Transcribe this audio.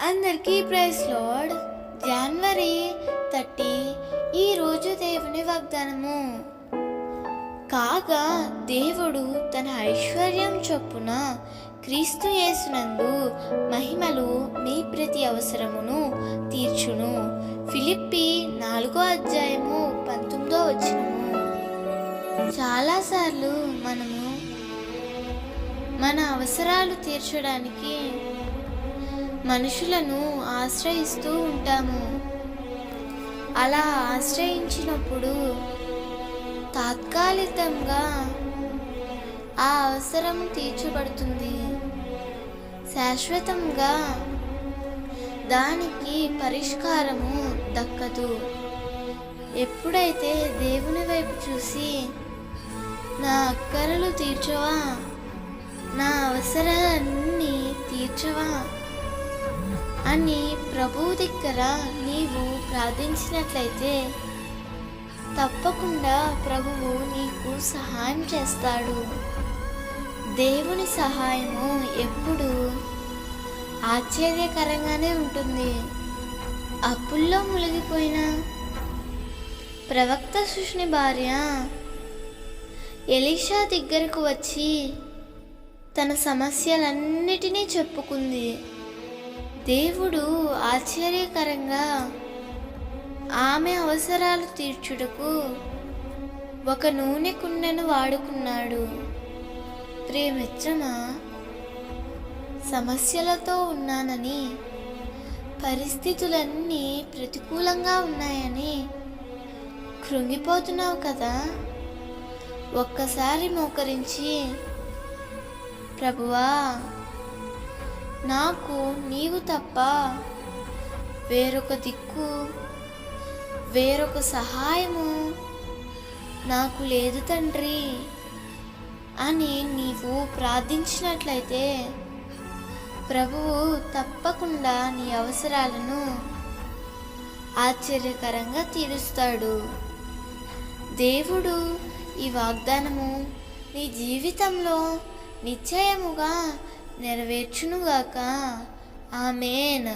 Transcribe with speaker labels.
Speaker 1: అందరికీ praise lord. జనవరి 30 ఈరోజు దేవుని వాగ్దానము. కాగా దేవుడు తన ఐశ్వర్యం చొప్పున క్రీస్తు యేసునందు మహిమలు మీ ప్రతి అవసరమును తీర్చును. ఫిలిప్పి 4:19. చాలాసార్లు మనము మన అవసరాలు తీర్చడానికి మనుషులను ఆశ్రయిస్తూ ఉంటాము. అలా ఆశ్రయించినప్పుడు తాత్కాలికంగా ఆ అవసరం తీర్చబడుతుంది, శాశ్వతంగా దానికి పరిష్కారము దక్కదు. ఎప్పుడైతే దేవుని వైపు చూసి నా అక్కరలు తీర్చవా, నా అవసరాలన్నీ తీర్చవా అని ప్రభువు దగ్గర నీవు ప్రార్థించినట్లయితే తప్పకుండా ప్రభువు నీకు సహాయం చేస్తాడు. దేవుని సహాయము ఎప్పుడు ఆశ్చర్యకరంగానే ఉంటుంది. అప్పుల్లో మునిగిపోయిన ప్రవక్త శుష్ని భార్య ఎలీషా దగ్గరకు వచ్చి తన సమస్యలన్నిటినీ చెప్పుకుంది. దేవుడు ఆశ్చర్యకరంగా ఆమె అవసరాలు తీర్చుటకు ఒక నూనె కుండను వాడుకున్నాడు. ప్రియమిత్రమా, సమస్యలతో ఉన్నానని, పరిస్థితులన్నీ ప్రతికూలంగా ఉన్నాయని కృంగిపోతున్నావు కదా. ఒక్కసారి మోకరించి, ప్రభువా, నాకు నీవు తప్ప వేరొక దిక్కు, వేరొక సహాయము నాకు లేదు తండ్రి అని నీవు ప్రార్థించినట్లయితే ప్రభువు తప్పకుండా నీ అవసరాలను ఆశ్చర్యకరంగా తీరుస్తాడు. దేవుడు ఈ వాగ్దానము నీ జీవితంలో నిశ్చయముగా నెరవేర్చునుగాక. ఆమేన్.